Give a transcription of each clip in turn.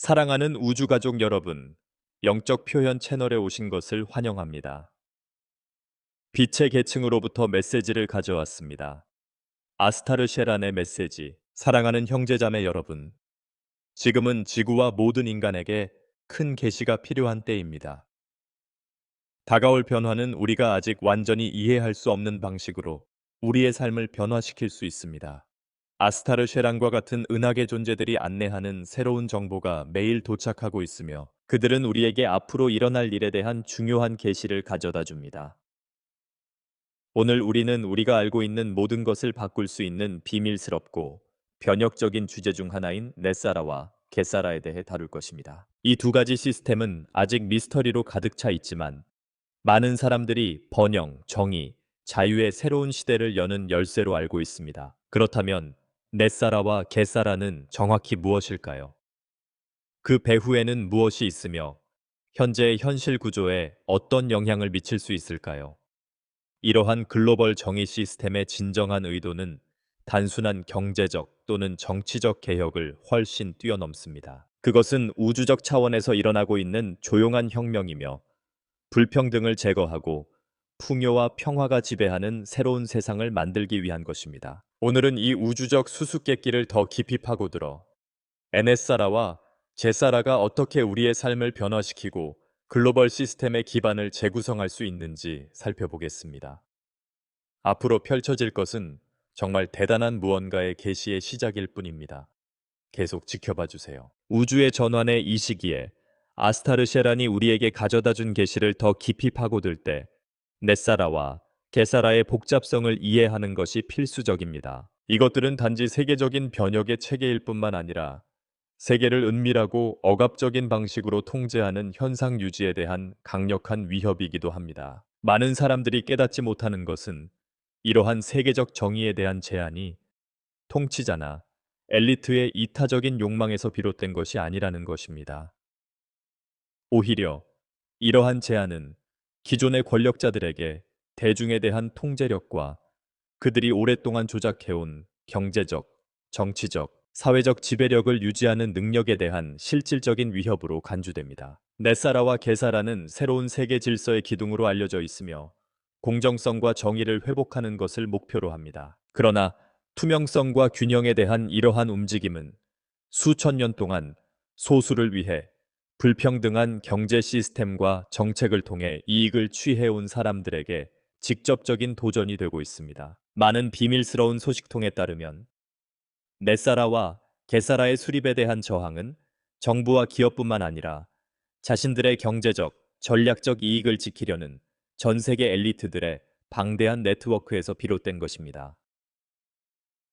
사랑하는 우주가족 여러분, 영적 표현 채널에 오신 것을 환영합니다. 빛의 계층으로부터 메시지를 가져왔습니다. 아스타르 셰란의 메시지, 사랑하는 형제자매 여러분, 지금은 지구와 모든 인간에게 큰 계시가 필요한 때입니다. 다가올 변화는 우리가 아직 완전히 이해할 수 없는 방식으로 우리의 삶을 변화시킬 수 있습니다. 아스타르 쉐란과 같은 은하계 존재들이 안내하는 새로운 정보가 매일 도착하고 있으며 그들은 우리에게 앞으로 일어날 일에 대한 중요한 계시를 가져다 줍니다. 오늘 우리는 우리가 알고 있는 모든 것을 바꿀 수 있는 비밀스럽고 변혁적인 주제 중 하나인 넷사라와 게사라에 대해 다룰 것입니다. 이 두 가지 시스템은 아직 미스터리로 가득 차 있지만 많은 사람들이 번영, 정의, 자유의 새로운 시대를 여는 열쇠로 알고 있습니다. 그렇다면 넷사라와 게사라는 정확히 무엇일까요? 그 배후에는 무엇이 있으며 현재의 현실 구조에 어떤 영향을 미칠 수 있을까요? 이러한 글로벌 정의 시스템의 진정한 의도는 단순한 경제적 또는 정치적 개혁을 훨씬 뛰어넘습니다. 그것은 우주적 차원에서 일어나고 있는 조용한 혁명이며 불평등을 제거하고 풍요와 평화가 지배하는 새로운 세상을 만들기 위한 것입니다. 오늘은 이 우주적 수수께끼를 더 깊이 파고들어 에네사라와 제사라가 어떻게 우리의 삶을 변화시키고 글로벌 시스템의 기반을 재구성할 수 있는지 살펴보겠습니다. 앞으로 펼쳐질 것은 정말 대단한 무언가의 계시의 시작일 뿐입니다. 계속 지켜봐 주세요. 우주의 전환의 이 시기에 아스타르 셰란이 우리에게 가져다 준 계시를 더 깊이 파고들 때 넷사라와 게사라의 복잡성을 이해하는 것이 필수적입니다. 이것들은 단지 세계적인 변혁의 체계일 뿐만 아니라 세계를 은밀하고 억압적인 방식으로 통제하는 현상 유지에 대한 강력한 위협이기도 합니다. 많은 사람들이 깨닫지 못하는 것은 이러한 세계적 정의에 대한 제한이 통치자나 엘리트의 이타적인 욕망에서 비롯된 것이 아니라는 것입니다. 오히려 이러한 제한은 기존의 권력자들에게 대중에 대한 통제력과 그들이 오랫동안 조작해온 경제적, 정치적, 사회적 지배력을 유지하는 능력에 대한 실질적인 위협으로 간주됩니다. 넷사라와 게사라는 새로운 세계 질서의 기둥으로 알려져 있으며 공정성과 정의를 회복하는 것을 목표로 합니다. 그러나 투명성과 균형에 대한 이러한 움직임은 수천 년 동안 소수를 위해 불평등한 경제 시스템과 정책을 통해 이익을 취해온 사람들에게 직접적인 도전이 되고 있습니다. 많은 비밀스러운 소식통에 따르면 넷사라와 게사라의 수립에 대한 저항은 정부와 기업뿐만 아니라 자신들의 경제적, 전략적 이익을 지키려는 전 세계 엘리트들의 방대한 네트워크에서 비롯된 것입니다.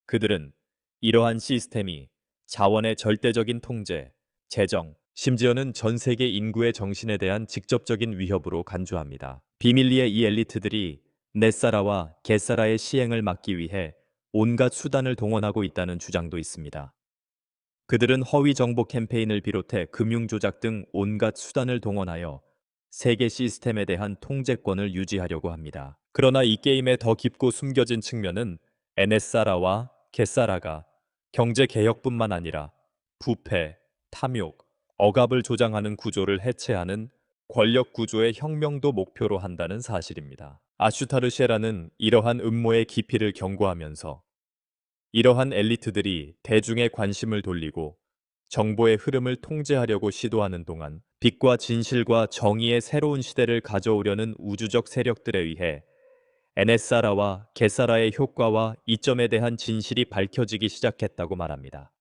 그들은 이러한 시스템이 자원의 절대적인 통제, 재정, 심지어는 전 세계 인구의 정신에 대한 직접적인 위협으로 간주합니다. 비밀리에 이 엘리트들이 넷사라와 게사라의 시행을 막기 위해 온갖 수단을 동원하고 있다는 주장도 있습니다. 그들은 허위 정보 캠페인을 비롯해 금융 조작 등 온갖 수단을 동원하여 세계 시스템에 대한 통제권을 유지하려고 합니다. 그러나 이 게임의 더 깊고 숨겨진 측면은 에네사라와 게사라가 경제 개혁뿐만 아니라 부패, 탐욕, 억압을 조장하는 구조를 해체하는 권력 구조의 혁명도 목표로 한다는 사실입니다. 아슈타르 셰라는 이러한 음모의 깊이를 경고하면서 이러한 엘리트들이 대중의 관심을 돌리고 정보의 흐름을 통제하려고 시도하는 동안 빛과 진실과 정의의 새로운 시대를 가져오려는 우주적 세력들에 의해 에네사라와 게사라의 효과와 이점에 대한 진실이 밝혀지기 시작했다고 말합니다.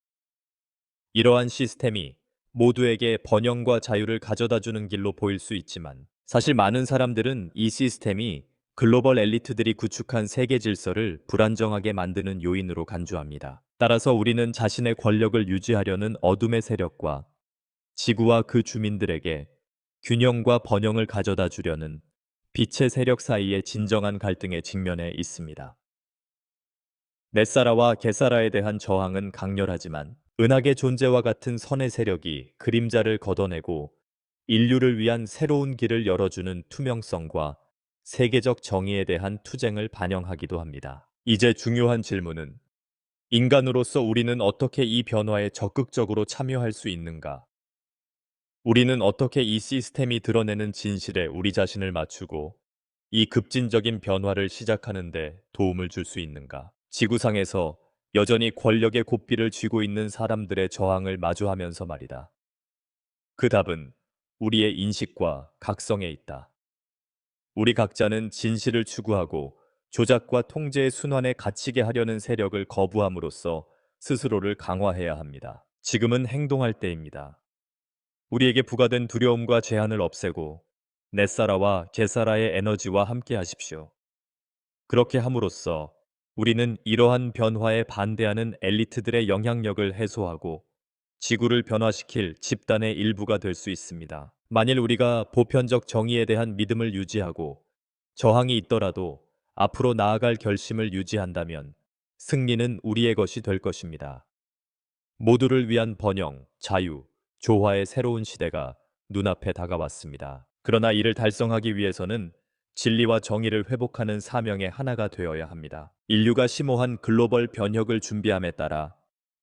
이러한 시스템이 모두에게 번영과 자유를 가져다주는 길로 보일 수 있지만 사실 많은 사람들은 이 시스템이 글로벌 엘리트들이 구축한 세계 질서를 불안정하게 만드는 요인으로 간주합니다. 따라서 우리는 자신의 권력을 유지하려는 어둠의 세력과 지구와 그 주민들에게 균형과 번영을 가져다 주려는 빛의 세력 사이의 진정한 갈등에 직면해 있습니다. 넷사라와 게사라에 대한 저항은 강렬하지만 은하계 존재와 같은 선의 세력이 그림자를 걷어내고 인류를 위한 새로운 길을 열어주는 투명성과 세계적 정의에 대한 투쟁을 반영하기도 합니다. 이제 중요한 질문은 인간으로서 우리는 어떻게 이 변화에 적극적으로 참여할 수 있는가? 우리는 어떻게 이 시스템이 드러내는 진실에 우리 자신을 맞추고 이 급진적인 변화를 시작하는데 도움을 줄 수 있는가? 지구상에서 여전히 권력의 고삐를 쥐고 있는 사람들의 저항을 마주하면서 말이다. 그 답은 우리의 인식과 각성에 있다. 우리 각자는 진실을 추구하고 조작과 통제의 순환에 갇히게 하려는 세력을 거부함으로써 스스로를 강화해야 합니다. 지금은 행동할 때입니다. 우리에게 부과된 두려움과 제한을 없애고 넷사라와 게사라의 에너지와 함께 하십시오. 그렇게 함으로써 우리는 이러한 변화에 반대하는 엘리트들의 영향력을 해소하고 지구를 변화시킬 집단의 일부가 될 수 있습니다. 만일 우리가 보편적 정의에 대한 믿음을 유지하고 저항이 있더라도 앞으로 나아갈 결심을 유지한다면 승리는 우리의 것이 될 것입니다. 모두를 위한 번영, 자유, 조화의 새로운 시대가 눈앞에 다가왔습니다. 그러나 이를 달성하기 위해서는 진리와 정의를 회복하는 사명의 하나가 되어야 합니다. 인류가 심오한 글로벌 변혁을 준비함에 따라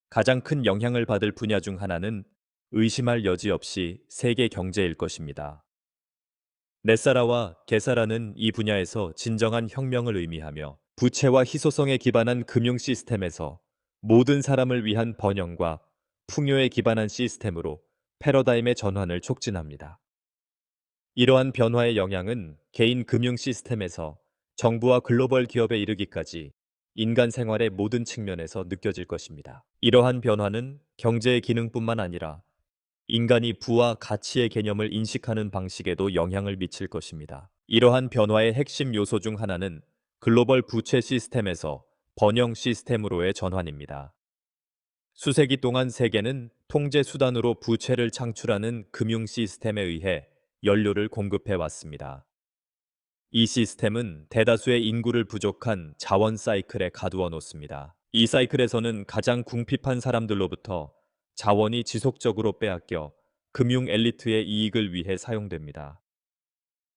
가장 큰 영향을 받을 분야 중 하나는 의심할 여지 없이 세계 경제일 것입니다. 넷사라와 게사라는 이 분야에서 진정한 혁명을 의미하며 부채와 희소성에 기반한 금융 시스템에서 모든 사람을 위한 번영과 풍요에 기반한 시스템으로 패러다임의 전환을 촉진합니다. 이러한 변화의 영향은 개인 금융 시스템에서 정부와 글로벌 기업에 이르기까지 인간 생활의 모든 측면에서 느껴질 것입니다. 이러한 변화는 경제의 기능뿐만 아니라 인간이 부와 가치의 개념을 인식하는 방식에도 영향을 미칠 것입니다. 이러한 변화의 핵심 요소 중 하나는 글로벌 부채 시스템에서 번영 시스템으로의 전환입니다. 수세기 동안 세계는 통제 수단으로 부채를 창출하는 금융 시스템에 의해 연료를 공급해 왔습니다. 이 시스템은 대다수의 인구를 부족한 자원 사이클에 가두어 놓습니다. 이 사이클에서는 가장 궁핍한 사람들로부터 자원이 지속적으로 빼앗겨 금융 엘리트의 이익을 위해 사용됩니다.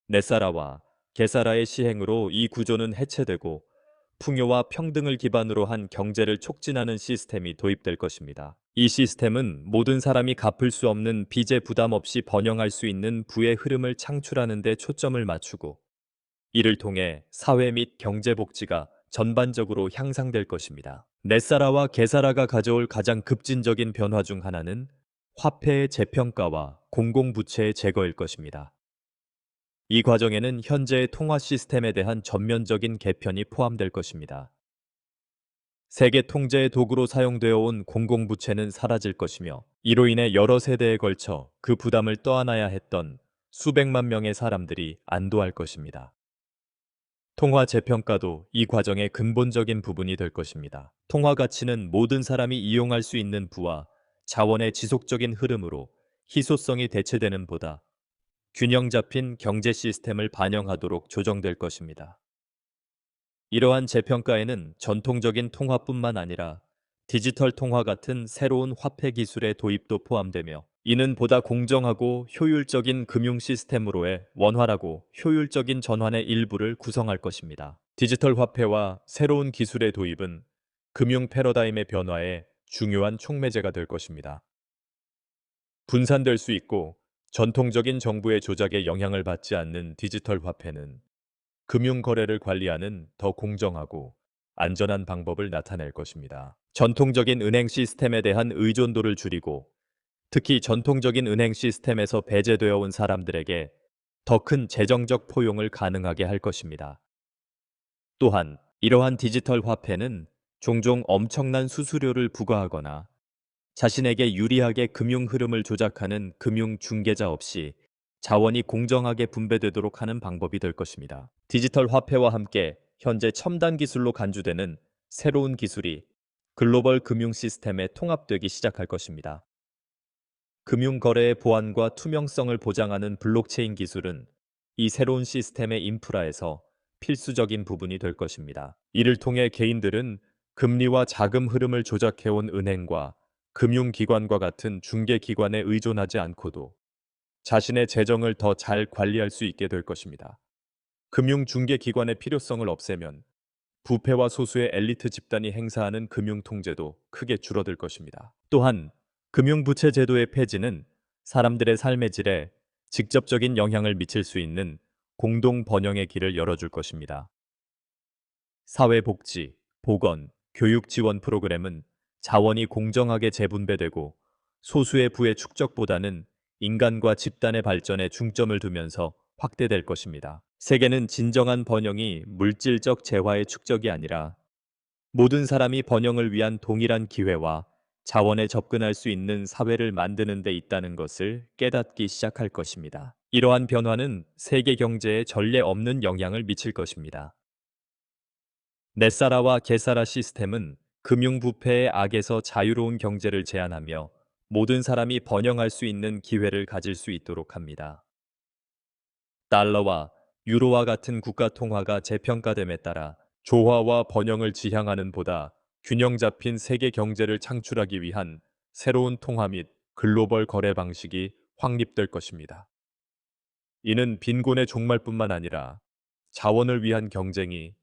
넷사라와 게사라의 시행으로 이 구조는 해체되고 풍요와 평등을 기반으로 한 경제를 촉진하는 시스템이 도입될 것입니다. 이 시스템은 모든 사람이 갚을 수 없는 빚에 부담 없이 번영할 수 있는 부의 흐름을 창출하는 데 초점을 맞추고 이를 통해 사회 및 경제 복지가 전반적으로 향상될 것입니다. 넷사라와 게사라가 가져올 가장 급진적인 변화 중 하나는 화폐의 재평가와 공공부채의 제거일 것입니다. 이 과정에는 현재의 통화 시스템에 대한 전면적인 개편이 포함될 것입니다. 세계 통제의 도구로 사용되어 온 공공부채는 사라질 것이며 이로 인해 여러 세대에 걸쳐 그 부담을 떠안아야 했던 수백만 명의 사람들이 안도할 것입니다. 통화 재평가도 이 과정의 근본적인 부분이 될 것입니다. 통화 가치는 모든 사람이 이용할 수 있는 부와 자원의 지속적인 흐름으로 희소성이 대체되는 보다 균형 잡힌 경제 시스템을 반영하도록 조정될 것입니다. 이러한 재평가에는 전통적인 통화뿐만 아니라 디지털 통화 같은 새로운 화폐 기술의 도입도 포함되며 이는 보다 공정하고 효율적인 금융 시스템으로의 원활하고 효율적인 전환의 일부를 구성할 것입니다. 디지털 화폐와 새로운 기술의 도입은 금융 패러다임의 변화에 중요한 촉매제가 될 것입니다. 분산될 수 있고 전통적인 정부의 조작에 영향을 받지 않는 디지털 화폐는 금융 거래를 관리하는 더 공정하고 안전한 방법을 나타낼 것입니다. 전통적인 은행 시스템에 대한 의존도를 줄이고 특히 전통적인 은행 시스템에서 배제되어 온 사람들에게 더 큰 재정적 포용을 가능하게 할 것입니다. 또한 이러한 디지털 화폐는 종종 엄청난 수수료를 부과하거나 자신에게 유리하게 금융 흐름을 조작하는 금융 중개자 없이 자원이 공정하게 분배되도록 하는 방법이 될 것입니다. 디지털 화폐와 함께 현재 첨단 기술로 간주되는 새로운 기술이 글로벌 금융 시스템에 통합되기 시작할 것입니다. 금융 거래의 보안과 투명성을 보장하는 블록체인 기술은 이 새로운 시스템의 인프라에서 필수적인 부분이 될 것입니다. 이를 통해 개인들은 금리와 자금 흐름을 조작해온 은행과 금융기관과 같은 중개기관에 의존하지 않고도 자신의 재정을 더 잘 관리할 수 있게 될 것입니다. 금융중개기관의 필요성을 없애면 부패와 소수의 엘리트 집단이 행사하는 금융 통제도 크게 줄어들 것입니다. 또한 금융부채 제도의 폐지는 사람들의 삶의 질에 직접적인 영향을 미칠 수 있는 공동 번영의 길을 열어줄 것입니다. 사회복지, 보건, 교육 지원 프로그램은 자원이 공정하게 재분배되고 소수의 부의 축적보다는 인간과 집단의 발전에 중점을 두면서 확대될 것입니다. 세계는 진정한 번영이 물질적 재화의 축적이 아니라 모든 사람이 번영을 위한 동일한 기회와 자원에 접근할 수 있는 사회를 만드는 데 있다는 것을 깨닫기 시작할 것입니다. 이러한 변화는 세계 경제에 전례 없는 영향을 미칠 것입니다. 넷사라와 게사라 시스템은 금융부패의 악에서 자유로운 경제를 제한하며 모든 사람이 번영할 수 있는 기회를 가질 수 있도록 합니다. 달러와 유로와 같은 국가 통화가 재평가됨에 따라 조화와 번영을 지향하는 보다 균형 잡힌 세계 경제를 창출하기 위한 새로운 통화 및 글로벌 거래 방식이 확립될 것입니다. 이는 빈곤의 종말뿐만 아니라 자원을 위한 경쟁이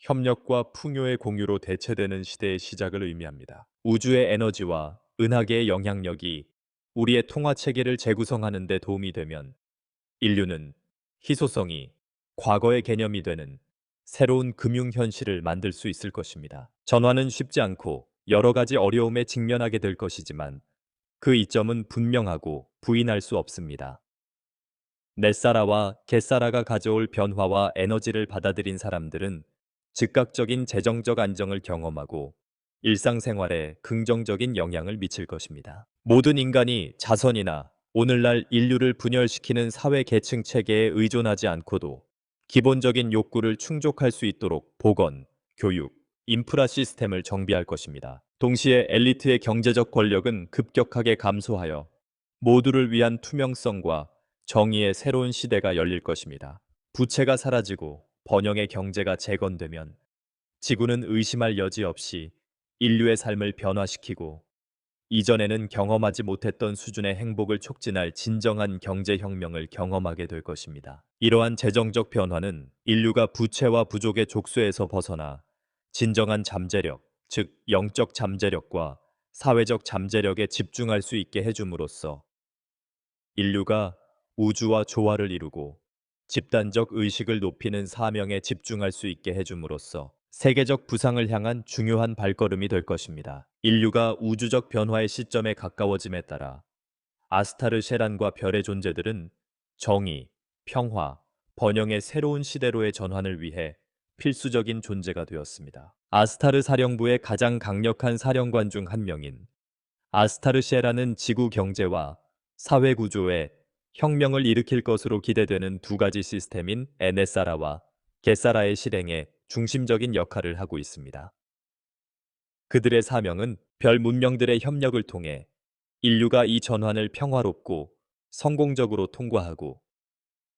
협력과 풍요의 공유로 대체되는 시대의 시작을 의미합니다. 우주의 에너지와 은하계의 영향력이 우리의 통화 체계를 재구성하는 데 도움이 되면 인류는 희소성이 과거의 개념이 되는 새로운 금융 현실을 만들 수 있을 것입니다. 전환은 쉽지 않고 여러 가지 어려움에 직면하게 될 것이지만 그 이점은 분명하고 부인할 수 없습니다. 넷사라와 겟사라가 가져올 변화와 에너지를 받아들인 사람들은 즉각적인 재정적 안정을 경험하고 일상생활에 긍정적인 영향을 미칠 것입니다. 모든 인간이 자선이나 오늘날 인류를 분열시키는 사회 계층 체계에 의존하지 않고도 기본적인 욕구를 충족할 수 있도록 보건, 교육, 인프라 시스템을 정비할 것입니다. 동시에 엘리트의 경제적 권력은 급격하게 감소하여 모두를 위한 투명성과 정의의 새로운 시대가 열릴 것입니다. 부채가 사라지고 번영의 경제가 재건되면 지구는 의심할 여지 없이 인류의 삶을 변화시키고 이전에는 경험하지 못했던 수준의 행복을 촉진할 진정한 경제혁명을 경험하게 될 것입니다. 이러한 재정적 변화는 인류가 부채와 부족의 족쇄에서 벗어나 진정한 잠재력, 즉 영적 잠재력과 사회적 잠재력에 집중할 수 있게 해줌으로써 인류가 우주와 조화를 이루고 집단적 의식을 높이는 사명에 집중할 수 있게 해줌으로써 세계적 부상을 향한 중요한 발걸음이 될 것입니다. 인류가 우주적 변화의 시점에 가까워짐에 따라 아스타르 셰란과 별의 존재들은 정의, 평화, 번영의 새로운 시대로의 전환을 위해 필수적인 존재가 되었습니다. 아스타르 사령부의 가장 강력한 사령관 중 한 명인 아스타르 셰라는 지구 경제와 사회 구조에 혁명을 일으킬 것으로 기대되는 두 가지 시스템인 에네사라와 게사라의 실행에 중심적인 역할을 하고 있습니다. 그들의 사명은 별 문명들의 협력을 통해 인류가 이 전환을 평화롭고 성공적으로 통과하고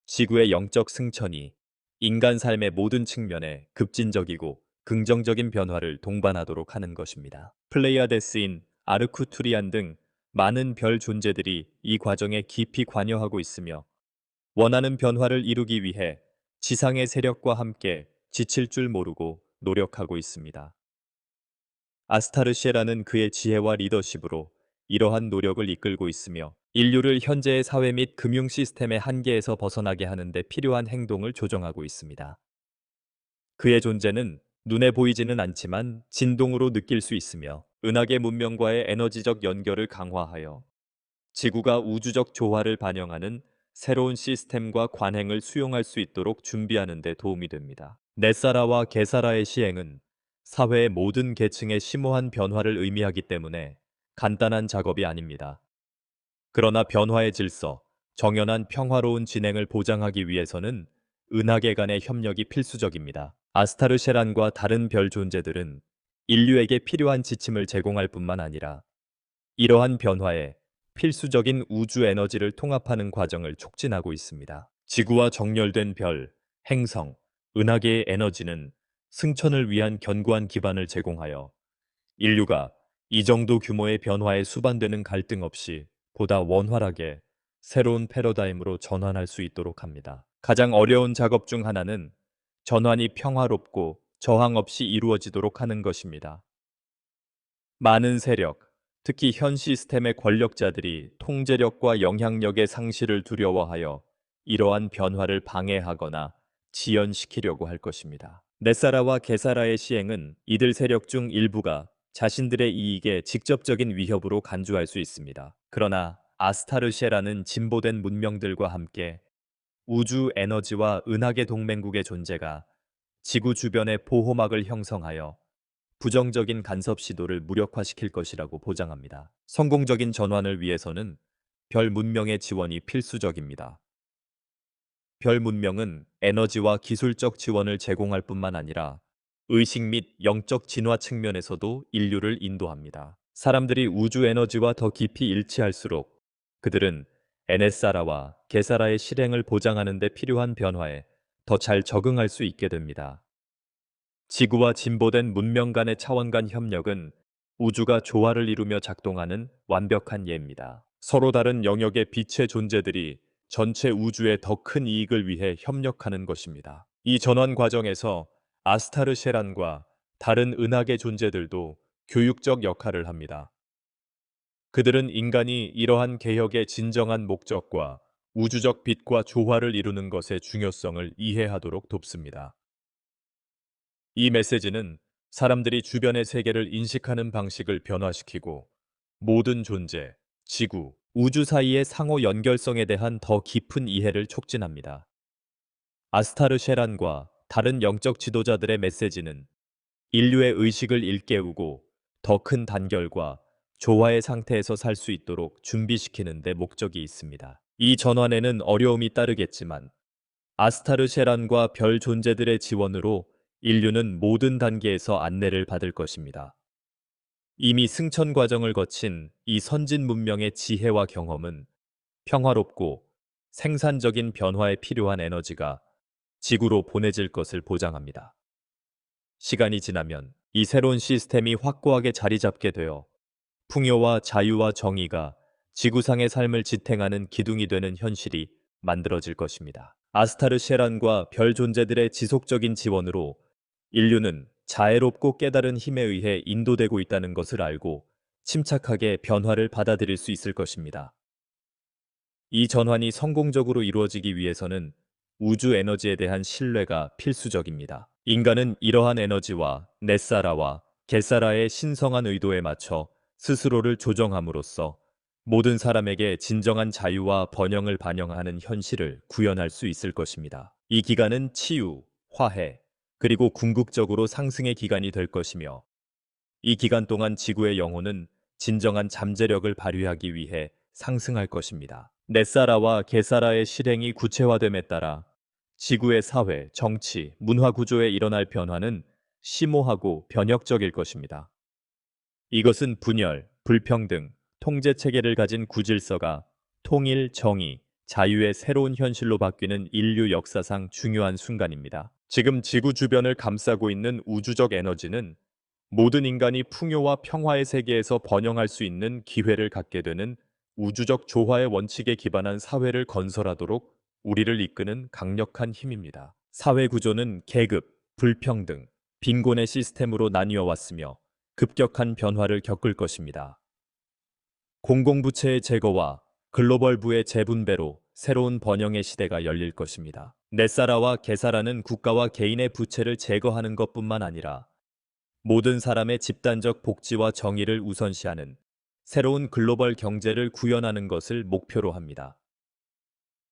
지구의 영적 승천이 인간 삶의 모든 측면에 급진적이고 긍정적인 변화를 동반하도록 하는 것입니다. 플레이아데스인 아르쿠투리안 등 많은 별 존재들이 이 과정에 깊이 관여하고 있으며 원하는 변화를 이루기 위해 지상의 세력과 함께 지칠 줄 모르고 노력하고 있습니다. 아스타르시에라는 그의 지혜와 리더십으로 이러한 노력을 이끌고 있으며 인류를 현재의 사회 및 금융 시스템의 한계에서 벗어나게 하는 데 필요한 행동을 조정하고 있습니다. 그의 존재는 눈에 보이지는 않지만 진동으로 느낄 수 있으며 은하계 문명과의 에너지적 연결을 강화하여 지구가 우주적 조화를 반영하는 새로운 시스템과 관행을 수용할 수 있도록 준비하는 데 도움이 됩니다. 넷사라와 게사라의 시행은 사회의 모든 계층의 심오한 변화를 의미하기 때문에 간단한 작업이 아닙니다. 그러나 변화의 질서, 정연한 평화로운 진행을 보장하기 위해서는 은하계 간의 협력이 필수적입니다. 아스타르셰란과 다른 별 존재들은 인류에게 필요한 지침을 제공할 뿐만 아니라 이러한 변화에 필수적인 우주 에너지를 통합하는 과정을 촉진하고 있습니다. 지구와 정렬된 별, 행성, 은하계의 에너지는 승천을 위한 견고한 기반을 제공하여 인류가 이 정도 규모의 변화에 수반되는 갈등 없이 보다 원활하게 새로운 패러다임으로 전환할 수 있도록 합니다. 가장 어려운 작업 중 하나는 전환이 평화롭고 저항 없이 이루어지도록 하는 것입니다. 많은 세력, 특히 현 시스템의 권력자들이 통제력과 영향력의 상실을 두려워하여 이러한 변화를 방해하거나 지연시키려고 할 것입니다. 넷사라와 게사라의 시행은 이들 세력 중 일부가 자신들의 이익에 직접적인 위협으로 간주할 수 있습니다. 그러나 아스타르셰라는 진보된 문명들과 함께 우주 에너지와 은하계 동맹국의 존재가 지구 주변에 보호막을 형성하여 부정적인 간섭 시도를 무력화시킬 것이라고 보장합니다. 성공적인 전환을 위해서는 별 문명의 지원이 필수적입니다. 별 문명은 에너지와 기술적 지원을 제공할 뿐만 아니라 의식 및 영적 진화 측면에서도 인류를 인도합니다. 사람들이 우주 에너지와 더 깊이 일치할수록 그들은 에네사라와 게사라의 실행을 보장하는 데 필요한 변화에 더 잘 적응할 수 있게 됩니다. 지구와 진보된 문명 간의 차원 간 협력은 우주가 조화를 이루며 작동하는 완벽한 예입니다. 서로 다른 영역의 빛의 존재들이 전체 우주의 더 큰 이익을 위해 협력하는 것입니다. 이 전환 과정에서 아스타르 셰란과 다른 은하계 존재들도 교육적 역할을 합니다. 그들은 인간이 이러한 개혁의 진정한 목적과 우주적 빛과 조화를 이루는 것의 중요성을 이해하도록 돕습니다. 이 메시지는 사람들이 주변의 세계를 인식하는 방식을 변화시키고 모든 존재, 지구, 우주 사이의 상호 연결성에 대한 더 깊은 이해를 촉진합니다. 아스타르 셰란과 다른 영적 지도자들의 메시지는 인류의 의식을 일깨우고 더 큰 단결과 조화의 상태에서 살 수 있도록 준비시키는 데 목적이 있습니다. 이 전환에는 어려움이 따르겠지만 아스타르 셰란과 별 존재들의 지원으로 인류는 모든 단계에서 안내를 받을 것입니다. 이미 승천 과정을 거친 이 선진 문명의 지혜와 경험은 평화롭고 생산적인 변화에 필요한 에너지가 지구로 보내질 것을 보장합니다. 시간이 지나면 이 새로운 시스템이 확고하게 자리 잡게 되어 풍요와 자유와 정의가 지구상의 삶을 지탱하는 기둥이 되는 현실이 만들어질 것입니다. 아스타르 셰란과 별 존재들의 지속적인 지원으로 인류는 자애롭고 깨달은 힘에 의해 인도되고 있다는 것을 알고 침착하게 변화를 받아들일 수 있을 것입니다. 이 전환이 성공적으로 이루어지기 위해서는 우주 에너지에 대한 신뢰가 필수적입니다. 인간은 이러한 에너지와 넷사라와 게사라의 신성한 의도에 맞춰 스스로를 조정함으로써 모든 사람에게 진정한 자유와 번영을 반영하는 현실을 구현할 수 있을 것입니다. 이 기간은 치유, 화해, 그리고 궁극적으로 상승의 기간이 될 것이며 이 기간 동안 지구의 영혼은 진정한 잠재력을 발휘하기 위해 상승할 것입니다. 넷사라와 게사라의 실행이 구체화됨에 따라 지구의 사회, 정치, 문화 구조에 일어날 변화는 심오하고 변혁적일 것입니다. 이것은 분열, 불평등, 통제 체계를 가진 구질서가 통일, 정의, 자유의 새로운 현실로 바뀌는 인류 역사상 중요한 순간입니다. 지금 지구 주변을 감싸고 있는 우주적 에너지는 모든 인간이 풍요와 평화의 세계에서 번영할 수 있는 기회를 갖게 되는 우주적 조화의 원칙에 기반한 사회를 건설하도록 우리를 이끄는 강력한 힘입니다. 사회 구조는 계급, 불평등, 빈곤의 시스템으로 나뉘어 왔으며 급격한 변화를 겪을 것입니다. 공공부채의 제거와 글로벌부의 재분배로 새로운 번영의 시대가 열릴 것입니다. 넷사라와 게사라는 국가와 개인의 부채를 제거하는 것뿐만 아니라 모든 사람의 집단적 복지와 정의를 우선시하는 새로운 글로벌 경제를 구현하는 것을 목표로 합니다.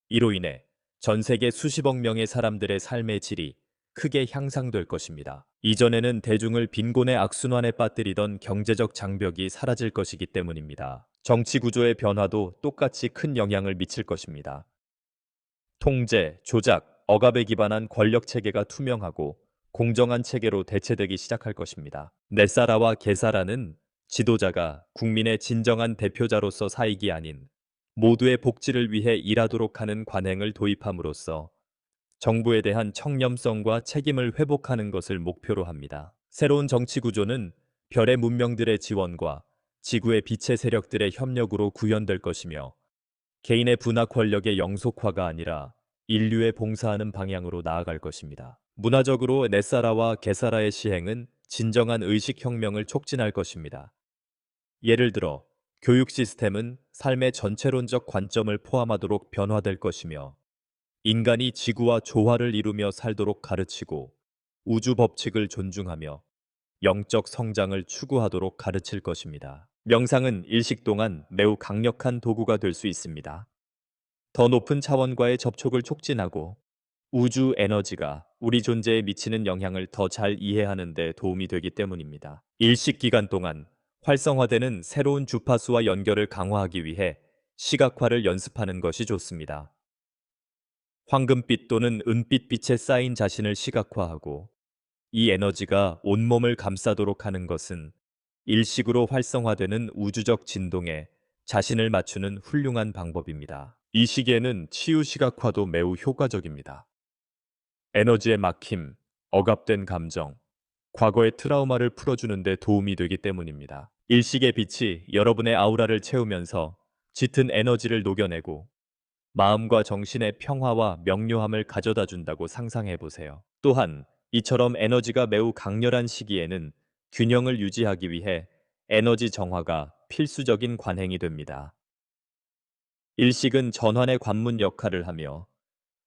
이로 인해 전 세계 수십억 명의 사람들의 삶의 질이 크게 향상될 것입니다. 이전에는 대중을 빈곤의 악순환에 빠뜨리던 경제적 장벽이 사라질 것이기 때문입니다. 정치 구조의 변화도 똑같이 큰 영향을 미칠 것입니다. 통제, 조작, 억압에 기반한 권력 체계가 투명하고 공정한 체계로 대체되기 시작할 것입니다. 넷사라와 게사라는 지도자가 국민의 진정한 대표자로서 사익이 아닌 모두의 복지를 위해 일하도록 하는 관행을 도입함으로써 정부에 대한 청렴성과 책임을 회복하는 것을 목표로 합니다. 새로운 정치 구조는 별의 문명들의 지원과 지구의 빛의 세력들의 협력으로 구현될 것이며 개인의 분화 권력의 영속화가 아니라 인류에 봉사하는 방향으로 나아갈 것입니다. 문화적으로 넷사라와 게사라의 시행은 진정한 의식혁명을 촉진할 것입니다. 예를 들어, 교육 시스템은 삶의 전체론적 관점을 포함하도록 변화될 것이며, 인간이 지구와 조화를 이루며 살도록 가르치고, 우주 법칙을 존중하며 영적 성장을 추구하도록 가르칠 것입니다. 명상은 일식 동안 매우 강력한 도구가 될 수 있습니다. 더 높은 차원과의 접촉을 촉진하고 우주 에너지가 우리 존재에 미치는 영향을 더 잘 이해하는 데 도움이 되기 때문입니다. 일식 기간 동안 활성화되는 새로운 주파수와 연결을 강화하기 위해 시각화를 연습하는 것이 좋습니다. 황금빛 또는 은빛 빛에 쌓인 자신을 시각화하고 이 에너지가 온몸을 감싸도록 하는 것은 일식으로 활성화되는 우주적 진동에 자신을 맞추는 훌륭한 방법입니다. 이 시기에는 치유 시각화도 매우 효과적입니다. 에너지의 막힘, 억압된 감정, 과거의 트라우마를 풀어주는 데 도움이 되기 때문입니다. 일식의 빛이 여러분의 아우라를 채우면서 짙은 에너지를 녹여내고 마음과 정신의 평화와 명료함을 가져다 준다고 상상해 보세요. 또한 이처럼 에너지가 매우 강렬한 시기에는 균형을 유지하기 위해 에너지 정화가 필수적인 관행이 됩니다. 일식은 전환의 관문 역할을 하며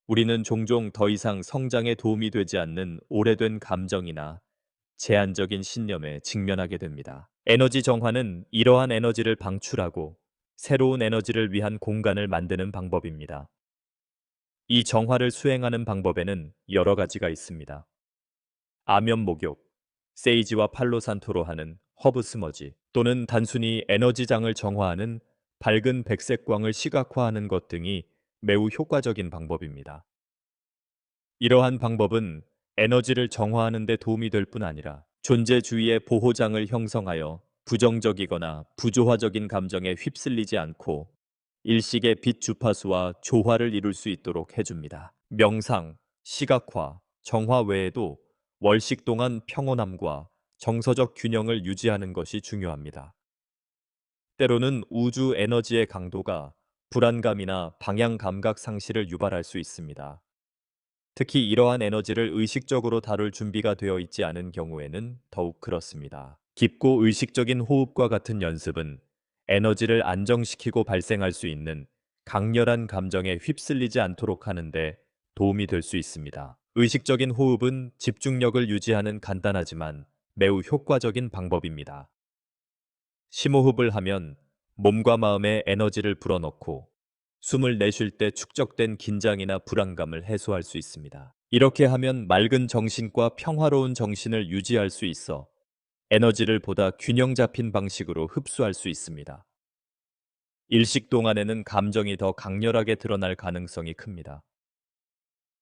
우리는 종종 더 이상 성장에 도움이 되지 않는 오래된 감정이나 제한적인 신념에 직면하게 됩니다. 에너지 정화는 이러한 에너지를 방출하고 새로운 에너지를 위한 공간을 만드는 방법입니다. 이 정화를 수행하는 방법에는 여러 가지가 있습니다. 아면 목욕, 세이지와 팔로산토로 하는 허브 스머지, 또는 단순히 에너지장을 정화하는 밝은 백색 광을 시각화하는 것 등이 매우 효과적인 방법입니다. 이러한 방법은 에너지를 정화하는 데 도움이 될 뿐 아니라 존재주의의 보호장을 형성하여 부정적이거나 부조화적인 감정에 휩쓸리지 않고 일식의 빛 주파수와 조화를 이룰 수 있도록 해줍니다. 명상, 시각화, 정화 외에도 월식 동안 평온함과 정서적 균형을 유지하는 것이 중요합니다. 때로는 우주 에너지의 강도가 불안감이나 방향 감각 상실을 유발할 수 있습니다. 특히 이러한 에너지를 의식적으로 다룰 준비가 되어 있지 않은 경우에는 더욱 그렇습니다. 깊고 의식적인 호흡과 같은 연습은 에너지를 안정시키고 발생할 수 있는 강렬한 감정에 휩쓸리지 않도록 하는데 도움이 될 수 있습니다. 의식적인 호흡은 집중력을 유지하는 간단하지만 매우 효과적인 방법입니다. 심호흡을 하면 몸과 마음의 에너지를 불어넣고 숨을 내쉴 때 축적된 긴장이나 불안감을 해소할 수 있습니다. 이렇게 하면 맑은 정신과 평화로운 정신을 유지할 수 있어 에너지를 보다 균형 잡힌 방식으로 흡수할 수 있습니다. 일식 동안에는 감정이 더 강렬하게 드러날 가능성이 큽니다.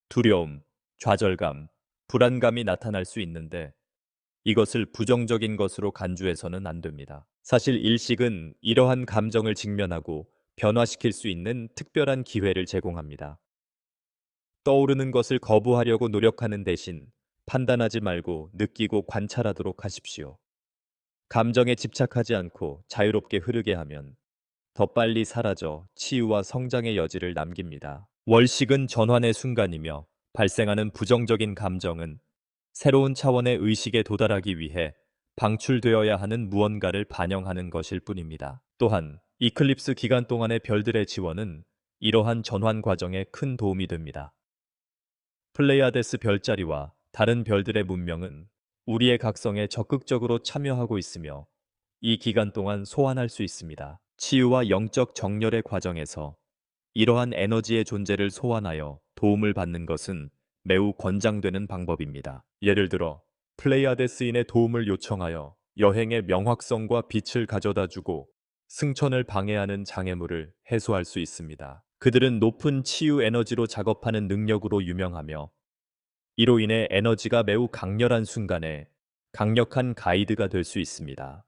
두려움, 좌절감, 불안감이 나타날 수 있는데 이것을 부정적인 것으로 간주해서는 안 됩니다. 사실 일식은 이러한 감정을 직면하고 변화시킬 수 있는 특별한 기회를 제공합니다. 떠오르는 것을 거부하려고 노력하는 대신 판단하지 말고 느끼고 관찰하도록 하십시오. 감정에 집착하지 않고 자유롭게 흐르게 하면 더 빨리 사라져 치유와 성장의 여지를 남깁니다. 월식은 전환의 순간이며 발생하는 부정적인 감정은 새로운 차원의 의식에 도달하기 위해 방출되어야 하는 무언가를 반영하는 것일 뿐입니다. 또한 이클립스 기간 동안의 별들의 지원은 이러한 전환 과정에 큰 도움이 됩니다. 플레이아데스 별자리와 다른 별들의 문명은 우리의 각성에 적극적으로 참여하고 있으며 이 기간 동안 소환할 수 있습니다. 치유와 영적 정렬의 과정에서 이러한 에너지의 존재를 소환하여 도움을 받는 것은 매우 권장되는 방법입니다. 예를 들어 플레이아데스인의 도움을 요청하여 여행의 명확성과 빛을 가져다 주고 승천을 방해하는 장애물을 해소할 수 있습니다. 그들은 높은 치유 에너지로 작업하는 능력으로 유명하며 이로 인해 에너지가 매우 강렬한 순간에 강력한 가이드가 될 수 있습니다.